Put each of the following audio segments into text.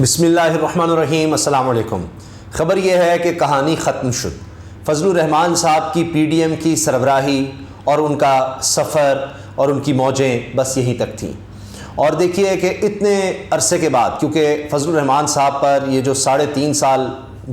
بسم اللہ الرحمن الرحیم۔ السلام علیکم۔ خبر یہ ہے کہ کہانی ختم شد۔ فضل الرحمان صاحب کی پی ڈی ایم کی سربراہی اور ان کا سفر اور ان کی موجیں بس یہیں تک تھیں۔ اور دیکھیے کہ اتنے عرصے کے بعد، کیونکہ فضل الرحمان صاحب پر یہ جو 3.5 سال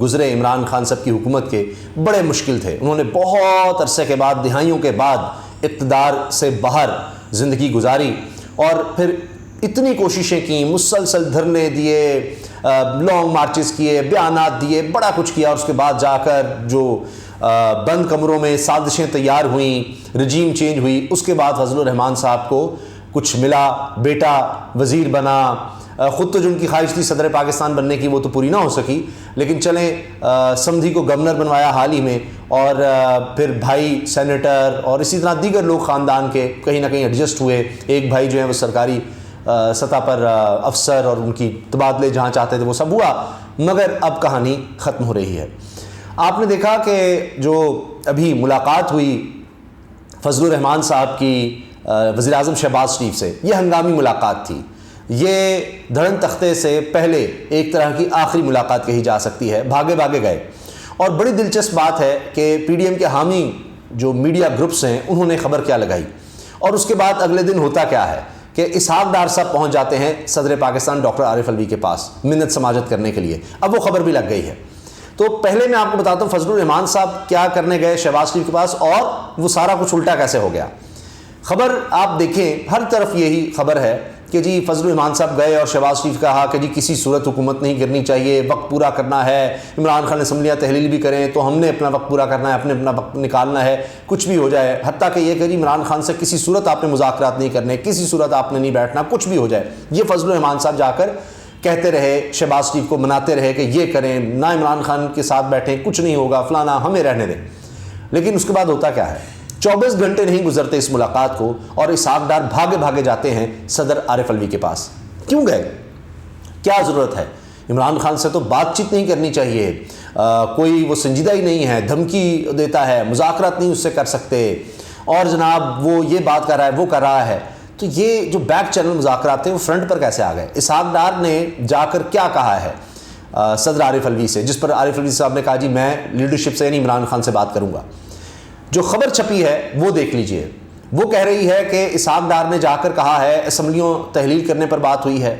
گزرے عمران خان صاحب کی حکومت کے، بڑے مشکل تھے۔ انہوں نے بہت عرصے کے بعد، دہائیوں کے بعد اقتدار سے باہر زندگی گزاری، اور پھر اتنی کوششیں کیں، مسلسل دھرنے دیے، لانگ مارچز کیے، بیانات دیے، بڑا کچھ کیا، اور اس کے بعد جا کر جو بند کمروں میں سازشیں تیار ہوئیں، رجیم چینج ہوئی، اس کے بعد فضل الرحمان صاحب کو کچھ ملا، بیٹا وزیر بنا۔ خود تو جو ان کی خواہش تھی صدر پاکستان بننے کی، وہ تو پوری نہ ہو سکی، لیکن چلیں سمدھی کو گورنر بنوایا حال ہی میں، اور پھر بھائی سینیٹر اور اسی طرح دیگر لوگ خاندان کے کہیں نہ کہیں ایڈجسٹ ہوئے۔ ایک بھائی جو ہیں وہ سرکاری سطح پر افسر، اور ان کی تبادلے جہاں چاہتے تھے وہ سب ہوا، مگر اب کہانی ختم ہو رہی ہے۔ آپ نے دیکھا کہ جو ابھی ملاقات ہوئی فضل الرحمان صاحب کی وزیر اعظم شہباز شریف سے، یہ ہنگامی ملاقات تھی۔ یہ دھڑن تختے سے پہلے ایک طرح کی آخری ملاقات کہی جا سکتی ہے، بھاگے بھاگے گئے۔ اور بڑی دلچسپ بات ہے کہ پی ڈی ایم کے حامی جو میڈیا گروپس ہیں، انہوں نے خبر کیا لگائی، اور اس کے بعد اگلے دن ہوتا کیا ہے کہ اسحاق ڈار صاحب پہنچ جاتے ہیں صدر پاکستان ڈاکٹر عارف الوی کے پاس منت سماجت کرنے کے لیے۔ اب وہ خبر بھی لگ گئی ہے۔ تو پہلے میں آپ کو بتاتا ہوں فضل الرحمان صاحب کیا کرنے گئے شہباز شریف کے پاس، اور وہ سارا کچھ الٹا کیسے ہو گیا۔ خبر آپ دیکھیں، ہر طرف یہی خبر ہے کہ جی فضل الرحمان صاحب گئے اور شہباز شریف کہا کہ جی کسی صورت حکومت نہیں کرنی چاہیے، وقت پورا کرنا ہے، عمران خان اسمبلیاں تحلیل بھی کریں تو ہم نے اپنا وقت پورا کرنا ہے، اپنا وقت نکالنا ہے، کچھ بھی ہو جائے، حتیٰ کہ یہ کہ جی عمران خان سے کسی صورت آپ نے مذاکرات نہیں کرنے، کسی صورت آپ نے نہیں بیٹھنا، کچھ بھی ہو جائے۔ یہ فضل الرحمان صاحب جا کر کہتے رہے، شہباز شریف کو مناتے رہے کہ یہ کریں، نہ عمران خان کے ساتھ بیٹھیں، کچھ نہیں ہوگا، فلانا، ہمیں رہنے دیں۔ لیکن اس کے بعد ہوتا کیا ہے، 24 گھنٹے نہیں گزرتے اس ملاقات کو، اور اسحاق ڈار بھاگے بھاگے جاتے ہیں صدر عارف الوی کے پاس۔ کیوں گئے؟ کیا ضرورت ہے؟ عمران خان سے تو بات چیت نہیں کرنی چاہیے، کوئی وہ سنجیدہ ہی نہیں ہے، دھمکی دیتا ہے، مذاکرات نہیں اس سے کر سکتے، اور جناب وہ یہ بات کر رہا ہے، وہ کر رہا ہے۔ تو یہ جو بیک چینل مذاکرات تھے وہ فرنٹ پر کیسے آ گئے؟ اسحاق ڈار نے جا کر کیا کہا ہے صدر عارف الوی سے، جس پر عارف الوی صاحب نے کہا جی میں لیڈرشپ سے یعنی عمران خان سے بات کروں گا۔ جو خبر چھپی ہے وہ دیکھ لیجئے۔ وہ کہہ رہی ہے کہ اسحاق ڈار نے جا کر کہا ہے اسمبلیوں تحلیل کرنے پر بات ہوئی ہے،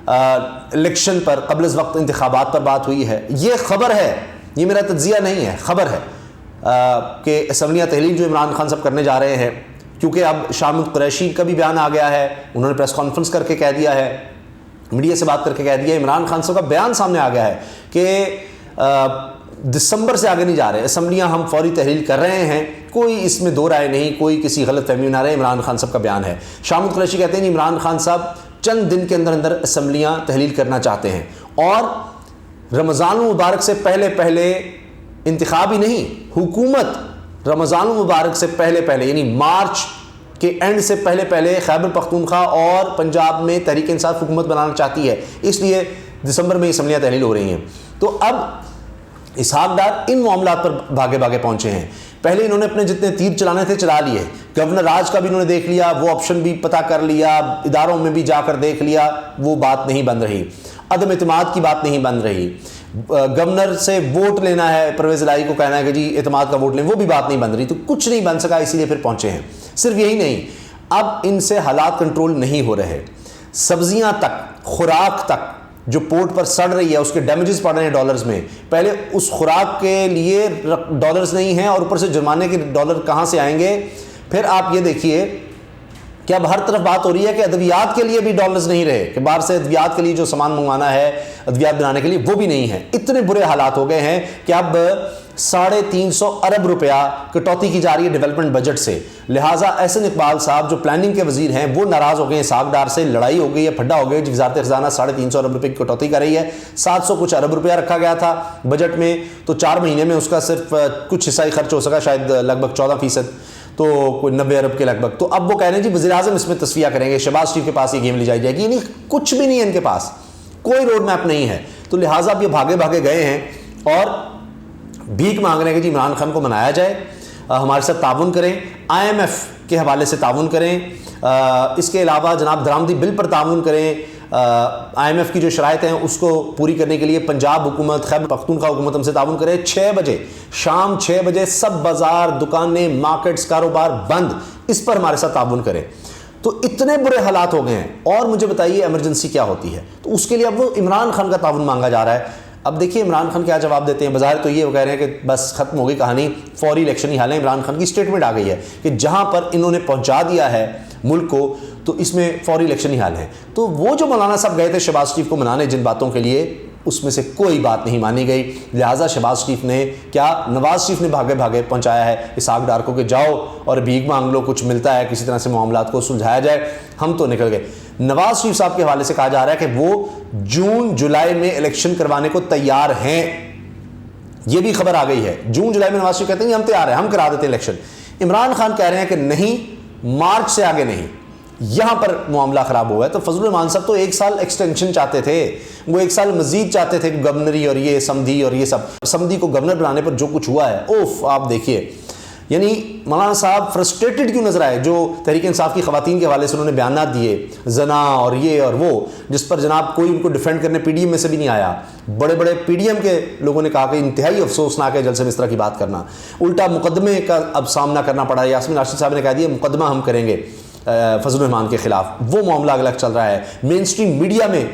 الیکشن پر، قبل از وقت انتخابات پر بات ہوئی ہے۔ یہ خبر ہے، یہ میرا تجزیہ نہیں ہے، خبر ہے کہ اسمبلیاں تحلیل جو عمران خان صاحب کرنے جا رہے ہیں، کیونکہ اب شاہ محمود قریشی کا بھی بیان آ گیا ہے، انہوں نے پریس کانفرنس کر کے کہہ دیا ہے، میڈیا سے بات کر کے کہہ دیا ہے، عمران خان صاحب کا بیان سامنے آ گیا ہے کہ دسمبر سے آگے نہیں جا رہے، اسمبلیاں ہم فوری تحلیل کر رہے ہیں، کوئی اس میں دو رائے نہیں، کوئی کسی غلط فہمی میں نہ رہے۔ عمران خان صاحب کا بیان ہے۔ شاہ محمود قریشی کہتے ہیں عمران خان صاحب چند دن کے اندر اندر اسمبلیاں تحلیل کرنا چاہتے ہیں، اور رمضان المبارک سے پہلے انتخاب ہی نہیں، حکومت رمضان المبارک سے پہلے یعنی مارچ کے اینڈ سے پہلے خیبر پختونخوا اور پنجاب میں تحریک انصاف حکومت بنانا چاہتی ہے، اس لیے دسمبر میں اسمبلیاں تحلیل ہو رہی ہیں۔ تو اب اسحاق ڈار ان معاملات پر بھاگے بھاگے پہنچے ہیں۔ پہلے انہوں نے اپنے جتنے تیر چلانے تھے چلا لیے، گورنر راج کا بھی انہوں نے دیکھ لیا، وہ آپشن بھی پتہ کر لیا، اداروں میں بھی جا کر دیکھ لیا، وہ بات نہیں بن رہی، عدم اعتماد کی بات نہیں بن رہی، گورنر سے ووٹ لینا ہے، پرویز الہی کو کہنا ہے کہ جی اعتماد کا ووٹ لیں، وہ بھی بات نہیں بن رہی، تو کچھ نہیں بن سکا، اسی لیے پھر پہنچے ہیں۔ صرف یہی نہیں، اب ان سے حالات کنٹرول نہیں ہو رہے، سبزیاں تک، خوراک تک جو پورٹ پر سڑ رہی ہے، اس کے ڈیمیجز پڑ رہے ہیں ڈالرز میں، پہلے اس خوراک کے لیے ڈالرز نہیں ہیں، اور اوپر سے جرمانے کے ڈالر کہاں سے آئیں گے۔ پھر آپ یہ دیکھیے کہ اب ہر طرف بات ہو رہی ہے کہ ادویات کے لیے بھی ڈالرز نہیں رہے، کہ باہر سے ادویات کے لیے جو سامان منگوانا ہے ادویات بنانے کے لیے وہ بھی نہیں ہے۔ اتنے برے حالات ہو گئے ہیں کہ اب 350 ارب روپیہ کٹوتی کی جا رہی ہے ڈیولپمنٹ بجٹ سے، لہٰذا احسن اقبال صاحب جو پلاننگ کے وزیر ہیں وہ ناراض ہو گئے ہیں اسحاق ڈار سے، لڑائی ہو گئی ہے، پھڈا ہو گیا، وزارت خزانہ 350 ارب روپے کی کٹوتی کر رہی ہے۔ 700 کچھ ارب روپیہ رکھا گیا تھا بجٹ میں، تو 4 مہینے میں اس کا صرف کچھ حصہ ہی خرچ ہو سکا، شاید لگ بھگ 14%، تو کوئی 90 ارب کے لگ بھگ۔ تو اب وہ کہہ رہے ہیں جی وزیر اعظم اس میں تصفیہ کریں گے، شہباز شریف کے پاس یہ گیم لی جائے گی، یعنی کچھ بھی نہیں ہے ان کے پاس، کوئی روڈ میپ نہیں ہے۔ تو لہٰذا اب یہ بھاگے بھاگے گئے ہیں اور بھیک مانگ رہے ہیں کہ جی عمران خان کو منایا جائے، ہمارے ساتھ تعاون کریں، IMF کے حوالے سے تعاون کریں، اس کے علاوہ جناب درآمدی بل پر تعاون کریں، IMF کی جو شرائط ہیں اس کو پوری کرنے کے لیے پنجاب حکومت، خیبر پختونخوا حکومت ہم سے تعاون کرے. 6 بجے شام 6 بجے سب بازار، دکانیں، مارکیٹس، کاروبار بند، اس پر ہمارے ساتھ تعاون کرے. تو اتنے برے حالات ہو گئے ہیں. اور مجھے بتائیے ایمرجنسی کیا ہوتی ہے؟ تو اس کے لیے اب وہ عمران خان کا تعاون مانگا جا رہا ہے. اب دیکھیے عمران خان کیا جواب دیتے ہیں. بظاہر تو یہ وہ کہہ رہے ہیں کہ بس ختم ہو گئی کہانی، فوری الیکشن ہی حال ہے. عمران خان کی سٹیٹمنٹ آ گئی ہے کہ جہاں پر انہوں نے پہنچا دیا ہے ملک کو تو اس میں فوری الیکشن ہی حال ہے. تو وہ جو مولانا صاحب گئے تھے شہباز شریف کو منانے جن باتوں کے لیے، اس میں سے کوئی بات نہیں مانی گئی. لہٰذا شہباز شریف نے کیا، نواز شریف نے بھاگے بھاگے پہنچایا ہے اسحاق ڈار کو کہ جاؤ اور بھیک مانگ لو، کچھ ملتا ہے کسی طرح سے معاملات کو سلجھایا جائے. ہم تو نکل گئے. نواز شریف صاحب کے حوالے سے کہا جا رہا ہے کہ وہ جون جولائی میں الیکشن کروانے کو تیار ہیں. یہ بھی خبر آ گئی ہے. جون جولائی میں نواز شریف کہتے ہیں ہم تیار ہیں، ہم کرا دیتے ہیں الیکشن. عمران خان کہہ رہے ہیں کہ نہیں، مارچ سے آگے نہیں. یہاں پر معاملہ خراب ہوا ہے. تو فضل الرحمان صاحب تو 1 سال ایکسٹینشن چاہتے تھے، وہ 1 سال مزید چاہتے تھے گورنری اور یہ سمدھی اور یہ سب. سمدھی کو گورنر بنانے پر جو کچھ ہوا ہے، اوف آپ دیکھیے. یعنی مولانا صاحب فرسٹریٹڈ کیوں نظر آئے جو تحریک انصاف کی خواتین کے حوالے سے انہوں نے بیانات دیے، زنا اور یہ اور وہ، جس پر جناب کوئی ان کو ڈیفینڈ کرنے پی ڈی ایم میں سے بھی نہیں آیا. بڑے بڑے پی ڈی ایم کے لوگوں نے کہا کہ انتہائی افسوسناک ہے جلسے میں اس طرح کی بات کرنا. الٹا مقدمے کا اب سامنا کرنا پڑا ہے. یاسمین راشد صاحب نے کہہ دیا مقدمہ ہم کریں گے فضل الرحمان کے خلاف. وہ معاملہ الگ چل رہا ہے. مین اسٹریم میڈیا میں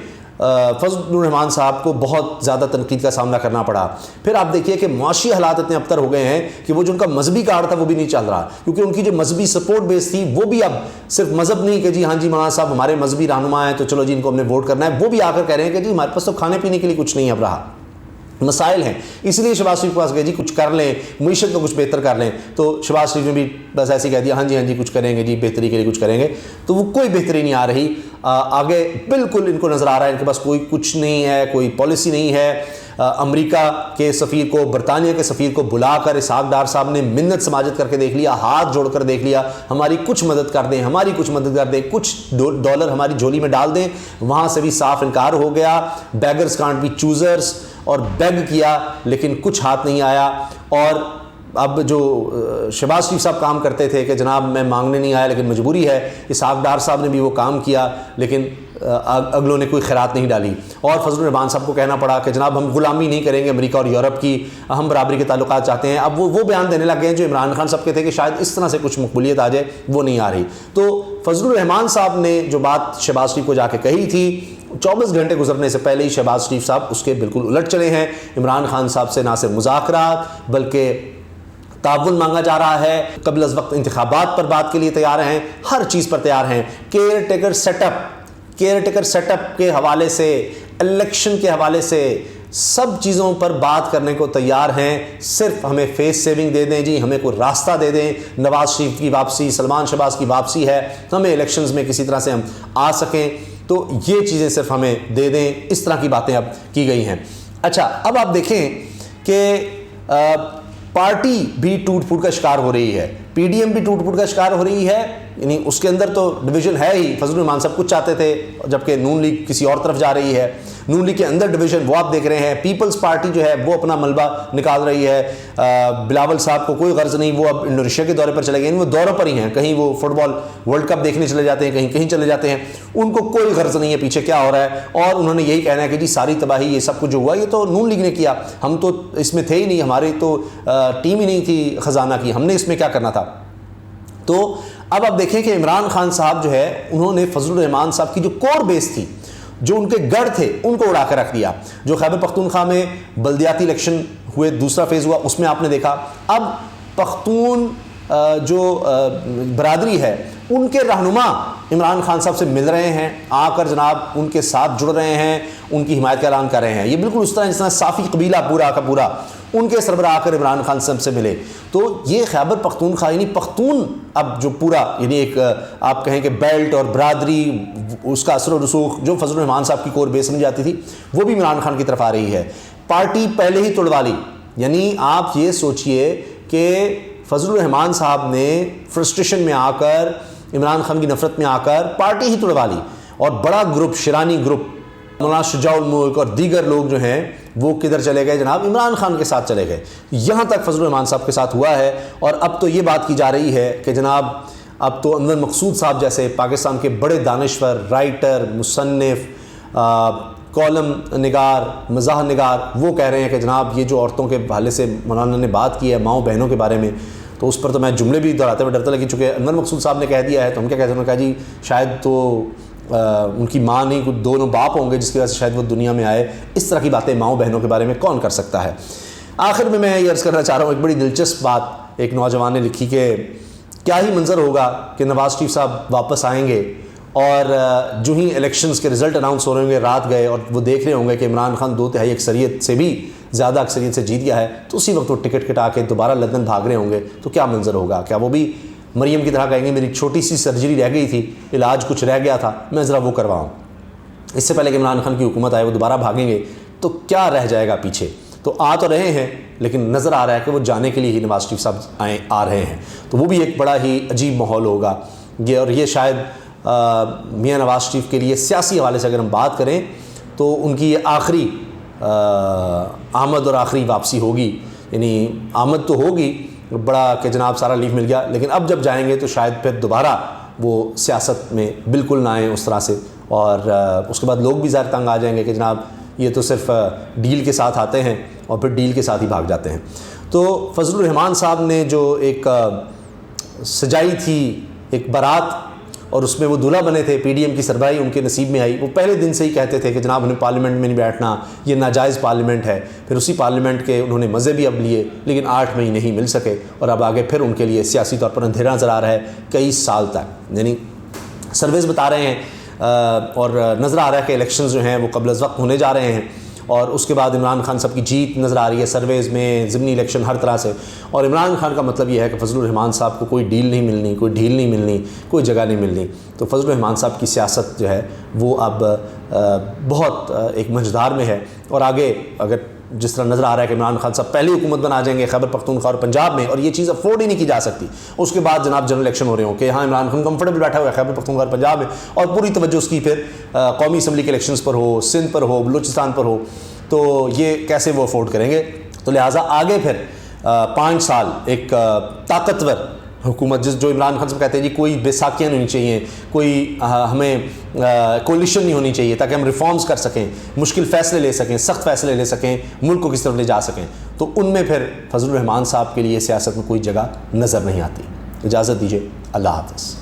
فضل الرحمان صاحب کو بہت زیادہ تنقید کا سامنا کرنا پڑا. پھر آپ دیکھیے کہ معاشی حالات اتنے ابتر ہو گئے ہیں کہ وہ جو ان کا مذہبی کارڈ تھا وہ بھی نہیں چل رہا، کیونکہ ان کی جو مذہبی سپورٹ بیس تھی وہ بھی اب صرف مذہب نہیں کہ جی ہاں جی مولانا صاحب ہمارے مذہبی رہنما ہیں تو چلو جی ان کو ہم نے ووٹ کرنا ہے. وہ بھی آ کر کہہ رہے ہیں کہ جی ہمارے پاس تو کھانے پینے کے لیے کچھ نہیں اب رہا، مسائل ہیں. اس لیے شہباز شریف کے پاس گئے جی کچھ کر لیں، معیشت کو کچھ بہتر کر لیں. تو شہباز شریف نے بھی بس ایسے کہہ دیا ہاں جی کچھ کریں گے جی، بہتری کے لیے کچھ کریں گے. تو وہ کوئی بہتری نہیں آ رہی. آگے بالکل ان کو نظر آ رہا ہے ان کے پاس کوئی کچھ نہیں ہے، کوئی پالیسی نہیں ہے. امریکہ کے سفیر کو، برطانیہ کے سفیر کو بلا کر اسحاق ڈار صاحب نے منت سماجت کر کے دیکھ لیا، ہاتھ جوڑ کر دیکھ لیا، ہماری کچھ مدد کر دیں، ہماری کچھ مدد کر دیں، کچھ ڈالر ہماری جھولی میں ڈال دیں. وہاں سے بھی صاف انکار ہو گیا. بیگرز کانٹ بی چوزرز، اور بیگ کیا لیکن کچھ ہاتھ نہیں آیا. اور اب جو شہباز شریف صاحب کام کرتے تھے کہ جناب میں مانگنے نہیں آیا لیکن مجبوری ہے، اسحاق ڈار صاحب نے بھی وہ کام کیا لیکن اگلوں نے کوئی خیرات نہیں ڈالی. اور فضل الرحمان صاحب کو کہنا پڑا کہ جناب ہم غلامی نہیں کریں گے امریکہ اور یورپ کی، ہم برابری کے تعلقات چاہتے ہیں. اب وہ بیان دینے لگ گئے ہیں جو عمران خان صاحب کے تھے کہ شاید اس طرح سے کچھ مقبولیت آ جائے، وہ نہیں آ رہی. تو فضل الرحمان صاحب نے جو بات شہباز شریف کو جا کے کہی تھی، 24 گھنٹے گزرنے سے پہلے ہی شہباز شریف صاحب اس کے بالکل الٹ چلے ہیں. عمران خان صاحب سے نہ صرف مذاکرات بلکہ تعاون مانگا جا رہا ہے. قبل از وقت انتخابات پر بات کے لیے تیار ہیں، ہر چیز پر تیار ہیں. کیئر ٹیکر سیٹ اپ کے حوالے سے، الیکشن کے حوالے سے، سب چیزوں پر بات کرنے کو تیار ہیں. صرف ہمیں فیس سیونگ دے دیں جی، ہمیں کوئی راستہ دے دیں. نواز شریف کی واپسی، سلمان شہباز کی واپسی ہے، ہمیں الیکشنز میں کسی طرح سے ہم آ سکیں، تو یہ چیزیں صرف ہمیں دے دیں. اس طرح کی باتیں اب کی گئی ہیں. اچھا اب آپ دیکھیں کہ پارٹی بھی ٹوٹ پھوٹ کا شکار ہو رہی ہے، پی ڈی ایم بھی ٹوٹ پھوٹ کا شکار ہو رہی ہے. یعنی اس کے اندر تو ڈویژن ہے ہی. فضل الرحمان صاحب کچھ چاہتے تھے جبکہ نون لیگ کسی اور طرف جا رہی ہے. نون لیگ کے اندر ڈویژن وہ آپ دیکھ رہے ہیں. پیپلز پارٹی جو ہے وہ اپنا ملبہ نکال رہی ہے. بلاول صاحب کو کوئی غرض نہیں، وہ اب انڈونیشیا کے دورے پر چلے گئے. وہ دوروں پر ہی ہیں، کہیں وہ فٹ بال ورلڈ کپ دیکھنے چلے جاتے ہیں، کہیں چلے جاتے ہیں. ان کو کوئی غرض نہیں ہے پیچھے کیا ہو رہا ہے. اور انہوں نے یہی کہنا ہے کہ جی ساری تباہی یہ سب کچھ جو ہوا یہ تو نون لیگ نے کیا، ہم تو اس میں تھے ہی نہیں، ہماری تو ٹیم ہی نہیں تھی خزانہ کی، ہم نے اس میں کیا کرنا تھا. تو اب آپ دیکھیں کہ عمران خان صاحب جو ہے انہوں نے فضل الرحمان صاحب کی جو کور بیس تھی، جو ان کے گڑھ تھے، ان کو اڑا کر رکھ دیا. جو خیبر پختونخوا میں بلدیاتی الیکشن ہوئے، دوسرا فیز ہوا، اس میں آپ نے دیکھا اب پختون جو برادری ہے ان کے رہنما عمران خان صاحب سے مل رہے ہیں، آ کر جناب ان کے ساتھ جڑ رہے ہیں، ان کی حمایت کا اعلان کر رہے ہیں. یہ بالکل اس طرح جس طرح صافی قبیلہ پورا کا پورا ان کے سربراہ آ کر عمران خان صاحب سے ملے. تو یہ خیبر پختونخوا یعنی پختون اب جو پورا یعنی ایک آپ کہیں کہ بیلٹ اور برادری، اس کا اثر و رسوخ جو فضل الرحمان صاحب کی کور بیس سمجھ جاتی تھی وہ بھی عمران خان کی طرف آ رہی ہے. پارٹی پہلے ہی توڑوا لی. یعنی آپ یہ سوچئے کہ فضل الرحمان صاحب نے فرسٹریشن میں آ کر، عمران خان کی نفرت میں آ کر پارٹی ہی توڑوا لی. اور بڑا گروپ، شیرانی گروپ، مولانا شجاع الملک اور دیگر لوگ جو ہیں وہ کدھر چلے گئے جناب؟ عمران خان کے ساتھ چلے گئے. یہاں تک فضل الرحمان صاحب کے ساتھ ہوا ہے. اور اب تو یہ بات کی جا رہی ہے کہ جناب اب تو انور مقصود صاحب جیسے پاکستان کے بڑے دانشور، رائٹر، مصنف کالم نگار، مزاح نگار، وہ کہہ رہے ہیں کہ جناب یہ جو عورتوں کے حوالے سے مولانا نے بات کی ہے ماؤں بہنوں کے بارے میں، تو اس پر تو میں جملے بھی دہراتے ہوئے ڈرتا، لیکن چونکہ انور مقصود صاحب نے کہہ دیا ہے تو ہم کیا کہتے ہیں، انہوں نے کہا جی شاید تو ان کی ماں نہیں، کچھ دونوں باپ ہوں گے جس کی وجہ سے شاید وہ دنیا میں آئے۔ اس طرح کی باتیں ماؤں بہنوں کے بارے میں کون کر سکتا ہے۔ آخر میں یہ عرض کرنا چاہ رہا ہوں، ایک بڑی دلچسپ بات ایک نوجوان نے لکھی کہ کیا ہی منظر ہوگا کہ نواز شریف صاحب واپس آئیں گے اور جو ہی الیکشنز کے رزلٹ اناؤنس ہو رہے ہوں گے، رات گئے اور وہ دیکھ رہے ہوں گے کہ عمران خان 2/3 اکثریت سے بھی زیادہ اکثریت سے جیت گیا ہے، تو اسی وقت وہ ٹکٹ کٹا کے دوبارہ لندن بھاگ رہے ہوں گے، تو کیا منظر ہوگا؟ کیا وہ بھی مریم کی طرح کہیں گے میری چھوٹی سی سرجری رہ گئی تھی، علاج کچھ رہ گیا تھا، میں ذرا وہ کرواؤں؟ اس سے پہلے کہ عمران خان کی حکومت آئے وہ دوبارہ بھاگیں گے تو کیا رہ جائے گا پیچھے؟ تو آ تو رہے ہیں لیکن نظر آ رہا ہے کہ وہ جانے کے لیے ہی نواز شریف صاحب آ رہے ہیں، تو وہ بھی ایک بڑا ہی عجیب ماحول ہوگا یہ، اور یہ شاید میاں نواز شریف کے لیے سیاسی حوالے سے اگر ہم بات کریں تو ان کی یہ آخری آمد اور آخری واپسی ہوگی، یعنی آمد تو ہوگی بڑا کہ جناب سارا لیف مل گیا، لیکن اب جب جائیں گے تو شاید پھر دوبارہ وہ سیاست میں بالکل نہ آئیں اس طرح سے، اور اس کے بعد لوگ بھی ظاہر تنگ آ جائیں گے کہ جناب یہ تو صرف ڈیل کے ساتھ آتے ہیں اور پھر ڈیل کے ساتھ ہی بھاگ جاتے ہیں۔ تو فضل الرحمان صاحب نے جو ایک سجائی تھی ایک بارات اور اس میں وہ دولہا بنے تھے، پی ڈی ایم کی سربراہی ان کے نصیب میں آئی، وہ پہلے دن سے ہی کہتے تھے کہ جناب انہیں پارلیمنٹ میں نہیں بیٹھنا، یہ ناجائز پارلیمنٹ ہے، پھر اسی پارلیمنٹ کے انہوں نے مزے بھی اب لیے لیکن 8 مئی نہیں مل سکے، اور اب آگے پھر ان کے لیے سیاسی طور پر اندھیرا نظر آ رہا ہے کئی سال تک، یعنی سرویز بتا رہے ہیں اور نظر آ رہا ہے کہ الیکشنز جو ہیں وہ قبل از وقت ہونے جا رہے ہیں، اور اس کے بعد عمران خان صاحب کی جیت نظر آ رہی ہے سرویز میں، ضمنی الیکشن ہر طرح سے، اور عمران خان کا مطلب یہ ہے کہ فضل الرحمان صاحب کو کوئی ڈیل نہیں ملنی، کوئی ڈھیل نہیں ملنی، کوئی جگہ نہیں ملنی، تو فضل الرحمان صاحب کی سیاست جو ہے وہ اب بہت ایک مجدار میں ہے، اور آگے اگر جس طرح نظر آ رہا ہے کہ عمران خان صاحب پہلی حکومت بنا جائیں گے خیبر پختونخوا اور پنجاب میں، اور یہ چیز افورڈ ہی نہیں کی جا سکتی، اس کے بعد جناب جنرل الیکشن ہو رہے ہوں کہ ہاں عمران خان کمفرٹیبل بیٹھا ہوا ہے خیبر پختونخوا اور پنجاب میں، اور پوری توجہ اس کی پھر قومی اسمبلی کے الیکشنز پر ہو، سندھ پر ہو، بلوچستان پر ہو، تو یہ کیسے وہ افورڈ کریں گے؟ تو لہٰذا آگے پھر 5 سال ایک طاقتور حکومت جو عمران خان صاحب کہتے ہیں جی کوئی بیساکیاں نہیں ہونی چاہیے، کوئی ہمیں کولیشن نہیں ہونی چاہیے تاکہ ہم ریفارمز کر سکیں، مشکل فیصلے لے سکیں، سخت فیصلے لے سکیں، ملک کو کس طرف لے جا سکیں، تو ان میں پھر فضل الرحمان صاحب کے لیے سیاست میں کوئی جگہ نظر نہیں آتی۔ اجازت دیجیے، اللہ حافظ۔